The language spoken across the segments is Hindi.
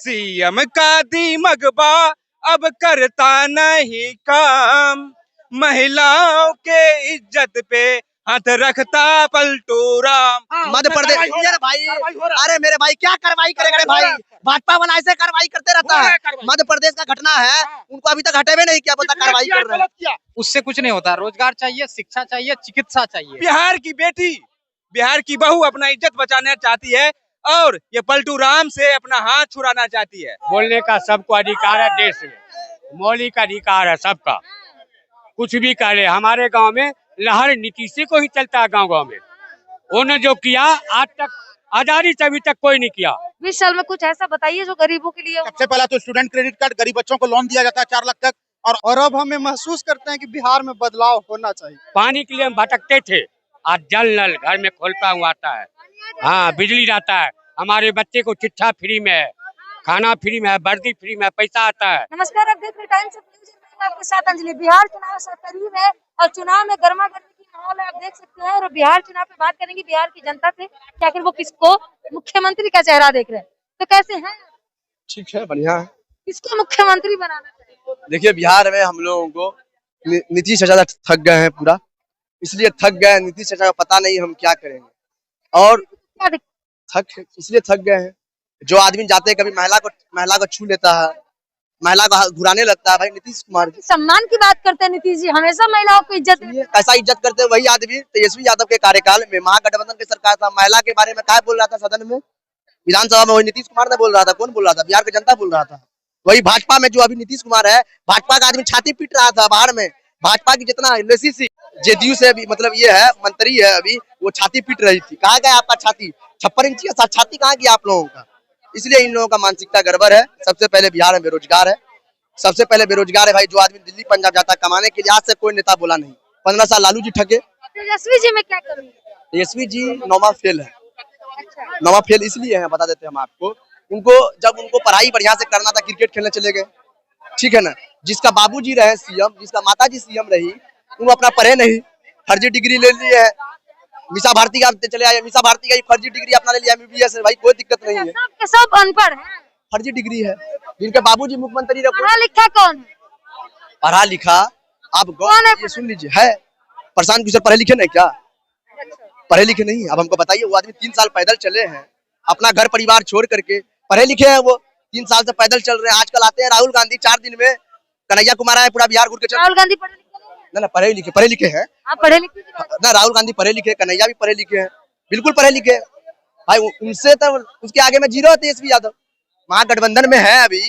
सीएम का दिमगबा अब करता नहीं काम, महिलाओं के इज्जत पे हाथ रखता पलटू राम। मध्य प्रदेश भाई, अरे मेरे भाई क्या कार्रवाई करेगा रे भाई, भाजपा वाला ऐसे कार्रवाई करते रहता है। मध्य प्रदेश का घटना है, उनको अभी तक हटेवे नहीं किया, बोलता कार्रवाई कर रहे हैं। उससे कुछ नहीं होता, रोजगार चाहिए, शिक्षा चाहिए, चिकित्सा चाहिए। बिहार की बेटी, बिहार की बहू अपना इज्जत बचाना चाहती है और ये पलटू राम से अपना हाथ छुड़ाना चाहती है। बोलने का सबको अधिकार है, देश में मौलिक अधिकार है सबका, कुछ भी कह ले। हमारे गांव में लहर नीतीश को ही चलता है, गांव गांव में उन्होंने जो किया आज तक आजादी से अभी तक कोई नहीं किया। 20 साल में कुछ ऐसा बताइए जो गरीबों के लिए। सबसे पहला तो स्टूडेंट क्रेडिट कार्ड, गरीब बच्चों को लोन दिया जाता है 4 लाख तक। और अब हमें महसूस करते हैं कि बिहार में बदलाव होना चाहिए। पानी के लिए हम भटकते थे, आज जल नल घर में खोलता हुआ आता है। हाँ, बिजली रहता है, हमारे बच्चे को शिक्षा फ्री में है, खाना फ्री में है, वर्दी फ्री में है, पैसा आता है। नमस्कार, आप देख रहे टाइम्स ऑफ न्यूज़, आपके साथ अंजलि। बिहार चुनाव करीब है और चुनाव में गर्मा गर्मी की माहौल है, आप देख सकते हैं। और बिहार चुनाव पे बात करेंगे बिहार की जनता से कि आखिर वो किसको मुख्यमंत्री का चेहरा देख रहे हैं। तो कैसे हैं? ठीक है, बढ़िया है। किसको मुख्यमंत्री बनाना चाहिए? देखिए, बिहार में हम लोगों को नीतीश से ज्यादा थक गए हैं पूरा, इसलिए थक गए हैं। नीतीश से ज्यादा पता नहीं हम क्या करेंगे और इसलिए थक गए हैं। जो आदमी जाते कभी महिला को छू लेता है, महिला को घुराने लगता है। भाई नीतीश कुमार जी सम्मान की बात करते हैं, नीतीश जी हमेशा महिलाओं को इज्जत देते हैं। कैसा इज्जत करते हैं वही आदमी तेजस्वी यादव के कार्यकाल में महागठबंधन की सरकार था, महिला के बारे में क्या बोल रहा था सदन में, विधानसभा में वही नीतीश कुमार ने बोल रहा था। कौन बोल रहा था? बिहार की जनता बोल रहा था। वही भाजपा में जो अभी नीतीश कुमार है, भाजपा का आदमी छाती पीट रहा था बाहर में। भाजपा की जितना जेडीयू से अभी मतलब ये है मंत्री है, अभी वो छाती पीट रही थी। कहाँ गया आपका छाती? 56 इंची का छाती कहाँ गया आप लोगों का? इसलिए इन लोगों का मानसिकता गड़बड़ है। सबसे पहले बिहार में बेरोजगार है, सबसे पहले बेरोजगार है भाई। जो आदमी दिल्ली पंजाब जाता है कमाने के लिए, आज से कोई नेता बोला नहीं। 15 साल लालू जी ठगे। तेजस्वी जी में क्या करेंगे? तेजस्वी जी 9वां फेल है। 9वां फेल इसलिए है, बता देते हैं हम आपको। जब उनको पढ़ाई बढ़िया से करना था, क्रिकेट खेलने चले गए, ठीक है ना। जिसका बाबूजी रहे सीएम, जिसका माताजी सीएम रही, वो अपना पढ़े नहीं, फर्जी डिग्री ले ली है। मीसा भारती का चले आए, मीसा भारती का फर्जी डिग्री अपना ले लिया, MBBS है भाई, कोई दिक्कत नहीं है। सब अनपढ़ है, फर्जी डिग्री है। जिनके बाबूजी मुख्यमंत्री रहे, पढ़ा लिखा कौन है? पढ़ा लिखा आप ये सुन लीजिए है। प्रशांत किशोर पढ़े लिखे नहीं क्या? पढ़े लिखे नहीं। अब हमको बताइए, वो आदमी 3 साल पैदल चले हैं, अपना घर परिवार छोड़ करके। पढ़े लिखे हैं वो, 3 साल से पैदल चल रहे हैं। आजकल आते हैं राहुल गांधी, 4 दिन में कन्हैया कुमार आए, पूरा बिहार घूर के चल। राहुल गांधी पढ़े लिखे ना, पढ़े लिखे हैं। आप पढ़े लिखे ना, राहुल गांधी पढ़े लिखे, कन्हैया भी पढ़े लिखे हैं, बिल्कुल पढ़े लिखे भाई। उनसे तो उसके आगे में जीरो है तेजस्वी यादव। महागठबंधन में है अभी,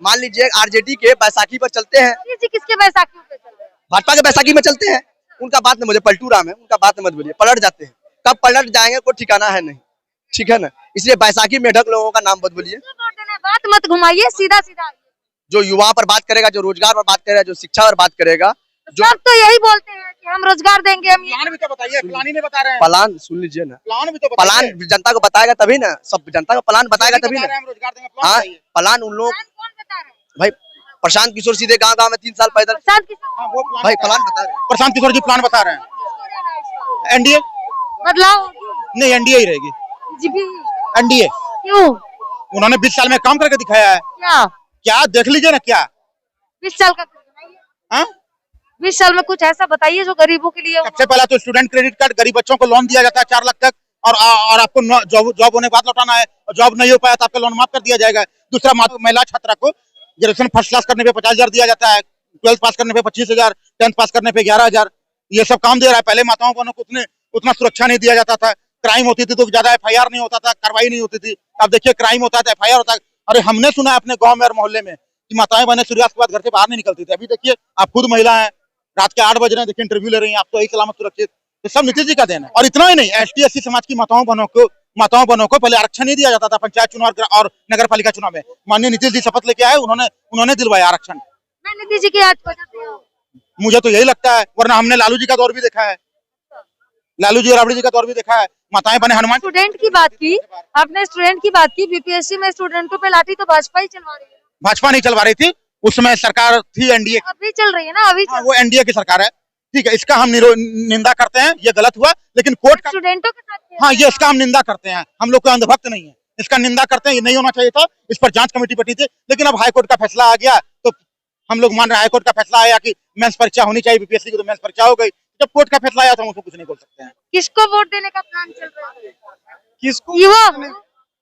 मान लीजिए आरजेडी के बैसाखी पर चलते हैं। किसके बैसाखी पे चल रहे हैं? भाजपा के बैसाखी में चलते हैं। उनका बात न मुझे, पलटू राम है, उनका बात मत बोलिए। पलट जाते हैं, कब पलट जाएंगे कोई ठिकाना है नहीं, ठीक है ना। इसलिए बैसाखी में ढक लोगों का नाम मत बोलिए, बात मत घुमाइए, सीधा सीधा। जो युवा पर बात करेगा, जो रोजगार पर बात करेगा, जो शिक्षा पर बात करेगा, जो सब तो यही बोलते हैं कि हम रोजगार देंगे। हम प्लान भी तो बताइए, प्लान ही नहीं बता रहे हैं। प्लान सुन लीजिए ना, प्लान भी तो प्लान जनता को बताएगा तभी ना, सब जनता को प्लान बताएगा तभी ना। हाँ, प्लान उन लोग भाई, प्रशांत किशोर सीधे गाँव में 3 साल पैदल। भाई प्लान बता रहे हैं, प्रशांत किशोर जी प्लान बता रहे हैं। एनडीए बदलाव नहीं, एनडीए ही रहेगी। एनडीए क्यों? उन्होंने 20 साल में काम करके दिखाया है। क्या देख लीजिए ना, क्या 20 साल का 20 साल में कुछ ऐसा बताइए जो गरीबों के लिए। सबसे पहला तो स्टूडेंट क्रेडिट कार्ड, गरीब बच्चों को लोन दिया जाता है 4 लाख तक। और आपको जॉब होने के बाद लौटाना है, और जॉब नहीं हो पाया तो आपका लोन माफ कर दिया जाएगा। दूसरा, महिला छात्रा को ग्रेजुएशन फर्स्ट क्लास करने पे 50,000 दिया जाता है, 12th पास करने पे 25,000, 10th पास करने पे 11,000। ये सब काम दे रहा है। पहले माताओं को उतना सुरक्षा नहीं दिया जाता था। क्राइम होती थी तो ज्यादा FIR नहीं होता था, कार्रवाई नहीं होती थी। अब देखिए, क्राइम होता है तो FIR होता है। अरे हमने सुना है अपने गाँव में और मोहल्ले में कि माताएं बहनें सूर्यास्त के बाद घर से बाहर नहीं निकलती थी। अभी देखिए, आप खुद महिला है, रात के 8 बज रहे हैं, देखिए इंटरव्यू ले रही हैं, आप तो यही सलामत सुरक्षित। तो सब नीतीश जी का देना है। और इतना ही नहीं, ST SC समाज की माताओं बहनों को पहले आरक्षण नहीं दिया जाता था पंचायत चुनाव और नगर पालिका चुनाव में। माननीय नीतीश जी शपथ लेके आए, उन्होंने दिलवाया आरक्षण। मैं नीतीश जी की याद करती हूं। मुझे तो यही लगता है, वरना हमने लालू जी का दौर भी देखा है, लालू जी और राबड़ी जी का दौर भी देखा है। माताएं बने हनुमान। स्टूडेंट की बात की आपने, स्टूडेंट की बात की। BPSC में स्टूडेंटों पे लाठी तो भाजपा ही चलवा रही है। भाजपा नहीं चलवा रही थी, उस समय सरकार थी एनडीए। अभी चल रही है ना, अभी वो एनडीए की सरकार है, ठीक है। इसका हम निंदा करते हैं, ये गलत हुआ, लेकिन कोर्ट का स्टूडेंटों के साथ। हाँ, ये इसका हम निंदा करते हैं। हम लोग कोई अंधभक्त नहीं है, इसका निंदा करते हैं, ये नहीं होना चाहिए था, इस पर जांच कमेटी बैठी थी। लेकिन अब हाईकोर्ट का फैसला आ गया तो हम लोग मान रहे हैं, हाईकोर्ट का फैसला आया कि मेंस परीक्षा होनी चाहिए, बीपीएससी की तो मेंस परीक्षा हो गई। जब कोर्ट का फैसला आया तो हम उसको कुछ नहीं बोल सकते हैं। किसको वोट देने का प्लान चल रहा है? किसको युवा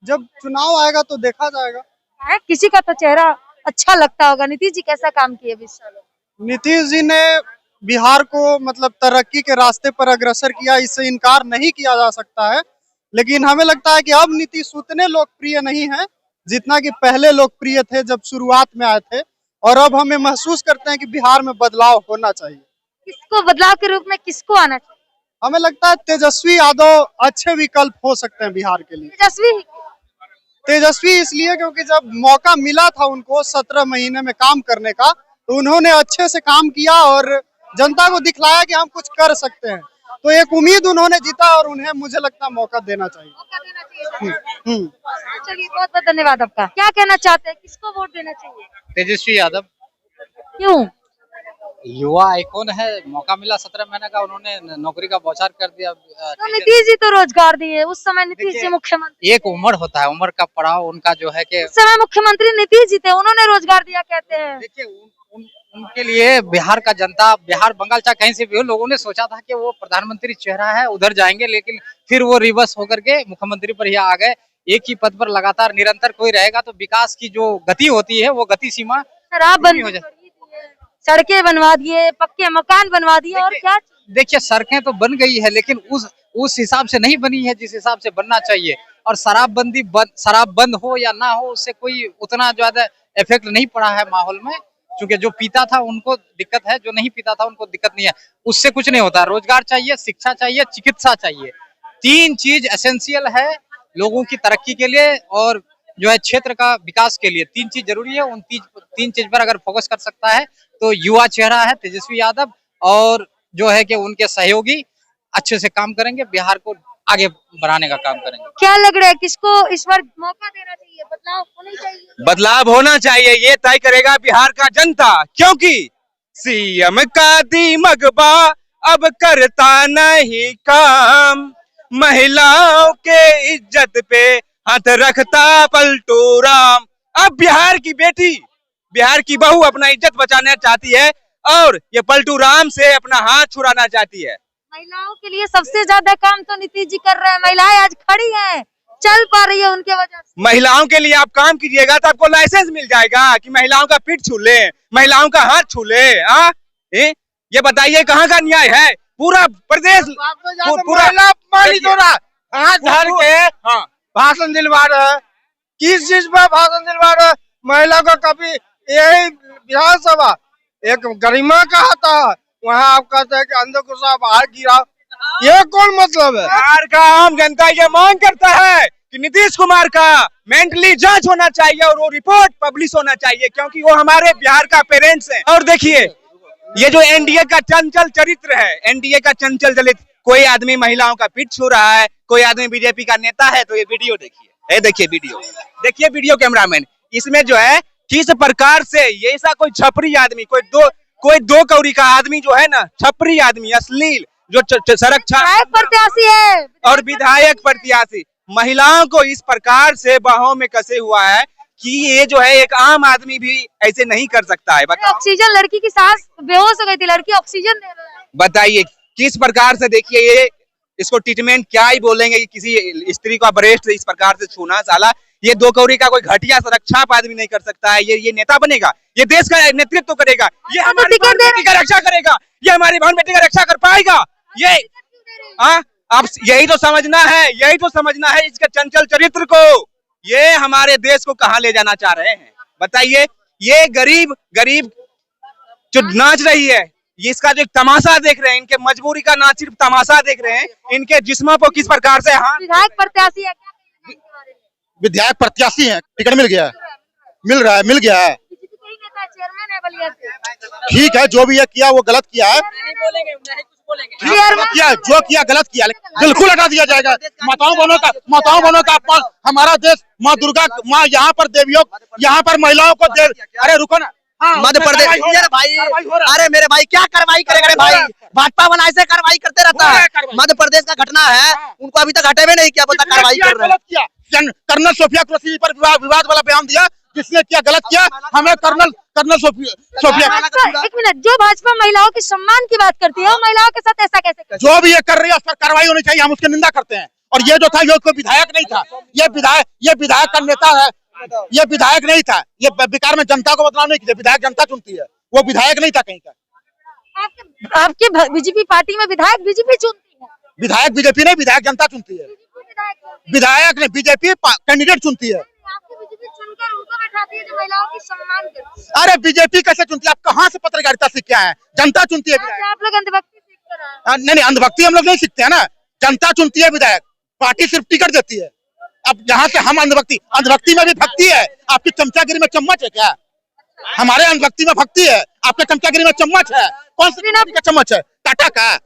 जब चुनाव आएगा तो देखा जाएगा। है, किसी का तो चेहरा अच्छा लगता होगा। नीतीश जी कैसा काम किए 20 सालों? नीतीश जी ने बिहार को मतलब तरक्की के रास्ते पर अग्रसर किया, इससे इनकार नहीं किया जा सकता है। लेकिन हमें लगता है कि अब नीतीश उतने लोकप्रिय नहीं है जितना कि पहले लोकप्रिय थे जब शुरुआत में आए थे। और अब हमें महसूस करते हैं कि बिहार में बदलाव होना चाहिए। किसको बदलाव के रूप में किसको आना चाहिए? हमें लगता है तेजस्वी यादव अच्छे विकल्प हो सकते हैं बिहार के लिए। तेजस्वी इसलिए क्योंकि जब मौका मिला था उनको 17 महीने में काम करने का, तो उन्होंने अच्छे से काम किया और जनता को दिखलाया कि हम कुछ कर सकते हैं। तो एक उम्मीद उन्होंने जीता और उन्हें मुझे लगता है मौका देना चाहिए। चलिए, बहुत बहुत धन्यवाद आपका। क्या कहना चाहते हैं, किसको वोट देना चाहिए? तेजस्वी यादव क्यों? युवा आइकॉन है, मौका मिला 17 महीने का, उन्होंने नौकरी का बौछार कर दिया। तो नीतीश जी तो रोजगार दिए, उस समय नीतीश जी मुख्यमंत्री। एक उम्र होता है, उम्र का पड़ाव उनका जो है कि उस समय मुख्यमंत्री नीतीश जी थे, उन्होंने रोजगार दिया कहते हैं। देखिए उनके लिए बिहार का जनता, बिहार बंगाल चाहे कहीं से भी हो, लोगों ने सोचा था कि वो प्रधानमंत्री चेहरा है, उधर जाएंगे, लेकिन फिर वो रिवर्स होकर के मुख्यमंत्री पर ही आ गए। एक ही पद पर लगातार निरंतर कोई रहेगा तो विकास की जो गति होती है वो गति सीमा शराबबंदी हो जाए, सड़कें बनवा दिए, पक्के मकान बनवा दिए, और क्या? देखिए सड़कें तो बन गई है लेकिन उस हिसाब से नहीं बनी है जिस हिसाब से बनना चाहिए। और शराब बंद हो या ना हो, उससे कोई उतना ज्यादा इफेक्ट नहीं पड़ा है माहौल में, क्योंकि जो पीता था उनको दिक्कत है, जो नहीं पीता था उनको दिक्कत नहीं है। उससे कुछ नहीं होता। रोजगार चाहिए, शिक्षा चाहिए, चिकित्सा चाहिए। 3 चीज एसेंशियल है लोगों की तरक्की के लिए और जो है क्षेत्र का विकास के लिए। 3 चीज जरूरी है। उन 3 चीज पर अगर फोकस कर सकता है तो युवा चेहरा है तेजस्वी यादव, और जो है कि उनके सहयोगी अच्छे से काम करेंगे, बिहार को आगे बढ़ाने का काम करेंगे। क्या लग रहा है, किसको इस बार मौका देना चाहिए? बदलाव होना चाहिए। बदलाव होना चाहिए, ये तय करेगा बिहार का जनता, क्योंकि सीएम का दिमगबा अब करता नहीं काम, महिलाओं के इज्जत पे हाथ रखता पलटू राम। अब बिहार की बेटी, बिहार की बहू अपना इज्जत बचाना चाहती है और ये पलटू राम से अपना हाथ छुड़ाना चाहती है। महिलाओं के लिए सबसे ज्यादा काम तो नीतीश जी कर रहे हैं। महिलाएं आज खड़ी हैं, चल पा रही है उनके वजह से। महिलाओं के लिए आप काम कीजिएगा तो आपको लाइसेंस मिल जाएगा कि महिलाओं का पीठ छू ले, महिलाओं का हाथ छू ले। ये बताइए कहाँ का न्याय है? पूरा प्रदेश पूरा हाथ धर के भाषण दिलवा रहे हैं। किस चीज पर भाषण दिलवा रहे हैं? महिला को कभी यही विधानसभा एक गरिमा का आता है, वहाँ आप कहते हैं कि अंदर को बाहर गिराओ, ये कौन मतलब है? बिहार का आम जनता ये मांग करता है कि नीतीश कुमार का मेंटली जांच होना चाहिए और वो रिपोर्ट पब्लिश होना चाहिए, क्योंकि वो हमारे बिहार का पेरेंट्स है। और देखिए ये जो एनडीए का चंचल चरित्र है, एनडीए का चंचल चरित्र, कोई आदमी महिलाओं का पीठ छू रहा है, कोई आदमी बीजेपी का नेता है, तो ये वीडियो देखिए, देखिए वीडियो कैमरामैन, इसमें जो है किस प्रकार से ये ऐसा कोई छपरी आदमी, कोई दो कौड़ी का आदमी जो है ना, छपरी आदमी, अश्लील जो सड़क प्रत्याशी है और विधायक प्रत्याशी महिलाओं को इस प्रकार से बाहों में कसे हुआ है कि ये जो है एक आम आदमी भी ऐसे नहीं कर सकता है। ऑक्सीजन, लड़की की सांस बेहोश हो गई थी, लड़की ऑक्सीजन दे रहा है। बताइए किस प्रकार से, देखिए ये इसको ट्रीटमेंट क्या ही बोलेंगे कि किसी स्त्री का ब्रेस्ट इस प्रकार से छूना, साला ये दो कौड़ी का कोई घटिया सुरक्षाप आदमी नहीं कर सकता है। ये नेता बनेगा, ये देश का नेतृत्व करेगा, ये हमारी बहन बेटी का रक्षा करेगा, ये हमारी बहन बेटी का रक्षा कर पाएगा? ये आप यही तो समझना है इसके चंचल चरित्र को। ये हमारे देश को कहाँ ले जाना चाह रहे हैं बताइए? ये गरीब जो नाच रही है, ये इसका जो तमाशा देख रहे हैं, इनके मजबूरी का ना सिर्फ तमाशा देख रहे हैं, इनके जिस्मों को किस प्रकार से विधायक प्रत्याशी है, विधायक प्रत्याशी है, टिकट मिल गया है। ठीक है, जो भी ये किया वो गलत किया है, जो किया गलत किया, बिल्कुल हटा दिया जाएगा। माताओं बहनों का अपमान, हमारा देश माँ दुर्गा, माँ यहाँ पर देवियों, यहाँ पर महिलाओं को अरे रुको ना, मध्य प्रदेश भाई, अरे मेरे भाई क्या कार्रवाई करेगा रे भाई? भाजपा वाला ऐसे कार्रवाई करते रहता है। मध्य प्रदेश का घटना है, उनको अभी तक हटे हुए नहीं किया, बोलता कार्रवाई कर रहे हैं। कर्नल सोफिया कुरैशी पर विवाद वाला बयान दिया, जिसने किया गलत किया, हमें कर्नल सोफिया। एक मिनट, जो भाजपा महिलाओं के सम्मान की बात करती है, वो महिलाओं के साथ ऐसा कैसे करती जो भी ये कर रही है उस पर कार्रवाई होनी चाहिए, हम उसकी निंदा करते हैं। और ये जो था ये कोई विधायक नहीं था, ये विधायक का नेता है, ये विधायक नहीं था, ये बिकार में जनता को बदनाम नहीं किया, विधायक जनता चुनती है, वो विधायक नहीं था कहीं का। आपके बीजेपी पार्टी में विधायक बीजेपी चुनती है? विधायक बीजेपी नहीं, विधायक जनता चुनती है, विधायक ने बीजेपी कैंडिडेट चुनती है। आपकी बीजेपी चुनकर उनको बैठाती है जो महिलाओं की सम्मान करती है। अरे बीजेपी कैसे चुनती है? आप कहाँ से पत्रकारिता सीख के आए हैं? जनता चुनती है विधायक। आप लोग अंधभक्ति सीख कर आए हैं। नहीं, अंधभक्ति हम लोग नहीं सीखते हैं ना, जनता चुनती है विधायक, पार्टी सिर्फ टिकट देती है। अब यहाँ से हम अंधभक्ति में भी भक्ति है, आपकी चमचागिरी में चम्मच है क्या? हमारे अंधभक्ति में भक्ति है, आपके चमचागिरी में चम्मच है। कौन सी कंपनी का चम्मच है? टाटा का।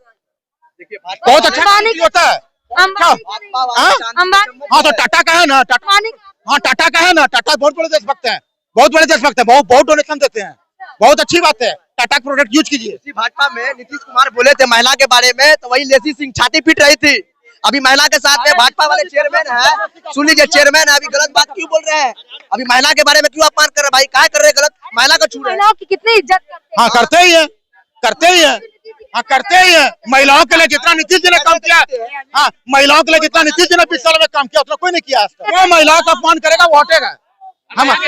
बहुत अच्छा होता है। हाँ तो टाटा का है ना, हाँ टाटा का है ना, टाटा बहुत बड़े देशभक्त हैं, बहुत बड़े देशभक्त हैं, बहुत डोनेशन देते हैं, बहुत अच्छी बात है, टाटा प्रोडक्ट यूज कीजिए। भाजपा में नीतीश कुमार बोले थे महिला के बारे में, तो वही लेसी सिंह छाती पीट रही थी। अभी महिला के साथ में भाजपा वाले चेयरमैन है, सुन लीजिए, चेयरमैन है, अभी गलत बात क्यों बोल रहे हैं? अभी महिला के बारे में क्यों अपमान कर रहे हैं भाई? क्या कर रहे हैं गलत? महिला को छू रहे हैं। महिलाओं की कितनी इज्जत करते हैं। हाँ करते ही है, करते ही है, हाँ करते ही है। महिलाओं के लिए जितना नीतीश जी ने काम किया, हाँ महिलाओं के लिए जितना नीतीश जी ने 20 साल में काम किया उतना कोई नहीं किया। वो महिलाओं का अपमान करेगा वो हटेगा।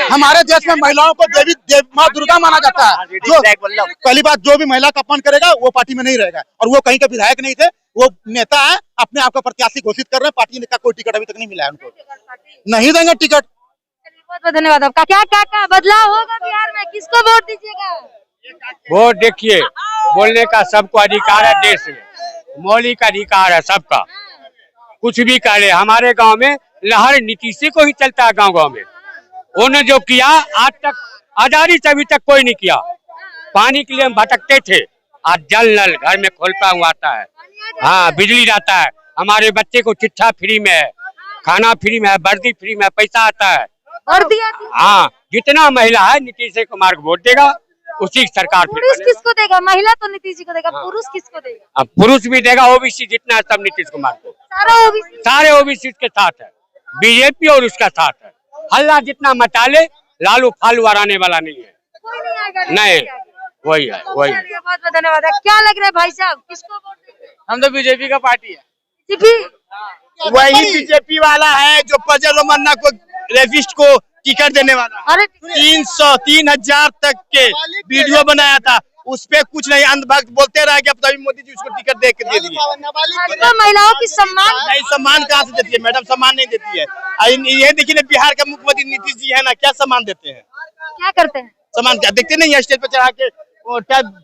हमारे देश में महिलाओं को देवी माँ दुर्गा माना जाता है। जो पहली बात, जो भी महिला का अपमान करेगा वो पार्टी में नहीं रहेगा। और वो कहीं के विधायक नहीं थे, वो नेता है, अपने आप को प्रत्याशी घोषित कर रहे हैं। पार्टी का कोई टिकट अभी तक नहीं मिला है उनको, नहीं देंगे टिकट। बहुत बहुत धन्यवाद आपका। क्या बदलाव होगा बिहार में? किसको वोट दीजिएगा? वोट देखिए, बोलने का सबको अधिकार है, देश में मौलिक अधिकार है सबका, कुछ भी करे। हमारे गांव में लहर नीतीश को ही चलता है, गांव में उन्होंने जो किया आज तक आजादी से अभी तक कोई नहीं किया। पानी के लिए हम भटकते थे, आज जल नल घर में खोलता हुआ आता है, हाँ बिजली जाता है, हमारे बच्चे को शिक्षा फ्री में है, खाना फ्री में है, वर्दी फ्री में है, पैसा आता है। हाँ जितना महिला है नीतीश कुमार को वोट देगा, उसी सरकार। पुरुष किसको देगा? महिला तो नीतीश जी को देगा, पुरुष किसको देगा? अब पुरुष भी देगा, ओबीसी जितना है सब नीतीश कुमार को, सारे ओबीसी के साथ है, बीजेपी और उसका साथ है। हल्ला जितना मचा ले, लालू फालू आने वाला नहीं है, नहीं वही है, वही। बहुत बहुत धन्यवाद। क्या लग रहा है भाई साहब, किसको वोट देंगे? हम तो बीजेपी का पार्टी है। बीजेपी वही बीजेपी वाला है जो फजल मन्ना को रेपिस्ट को टिकट देने वाला। अरे 3,000 तक के वीडियो बनाया था, उस पे कुछ नहीं, अंधभक्त बोलते रह गए, अब तभी मोदी जी उसको टिकट दे के दे दिए। महिलाओं की सम्मान नहीं, सम्मान कहाँ से देती है मैडम? सम्मान नहीं देती है। ये देखिए ना, बिहार का मुख्यमंत्री नीतीश जी है ना, क्या सम्मान देते हैं? क्या करते हैं? सम्मान क्या देखते नहीं है? स्टेज पे चढ़ा के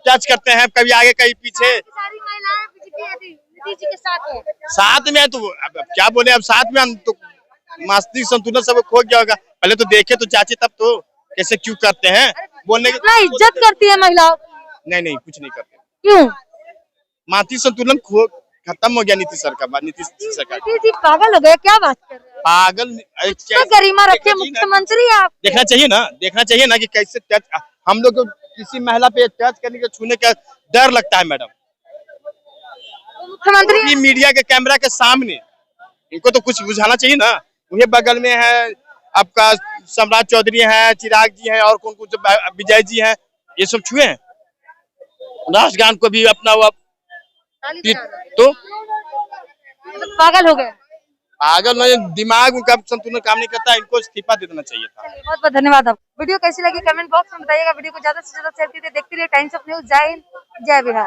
टच करते हैं, कभी आगे कभी पीछे। सारी महिलाएं बीजेपी नीतीश जी के साथ है। साथ में तो अब क्या बोले, अब साथ में हम तो मानसिक संतुलन सब खो गया होगा। पहले तो देखे तो चाची, तब तो कैसे क्यों करते हैं बोलने की? कितना इज्जत करती है महिलाओं? नहीं कुछ नहीं करते। क्यों? मानसिक संतुलन खत्म हो गया नीतीश सरकार। नीतीश सरकार जी पागल हो गए, क्या बात कर रहे हैं? पागल तो गरिमा रखे मुख्यमंत्री आप। देखना चाहिए ना कि कैसे टच, हम लोग को किसी महिला पे टच करने का, छूने का डर लगता है मैडम। मुख्यमंत्री मीडिया के कैमरा के सामने इनको तो कुछ बुझाना चाहिए ना। उन्हें बगल में है आपका सम्राट चौधरी है, चिराग जी हैं, और कौन विजय जी हैं, ये सब छुए हैं। राष्ट्रगान को भी अपना वो तो पागल हो गए। पागल नहीं, दिमाग उनका संतुलन काम नहीं करता, इनको इस्तीफा दे देना चाहिए था। बहुत बहुत धन्यवाद। आप वीडियो कैसी लगी कमेंट बॉक्स में बताइएगा। वीडियो को ज्यादा से ज्यादा शेयर कीजिए। देखते रहिए टाइम्स ऑफ न्यूज़। जय हिंद, जय बिहार।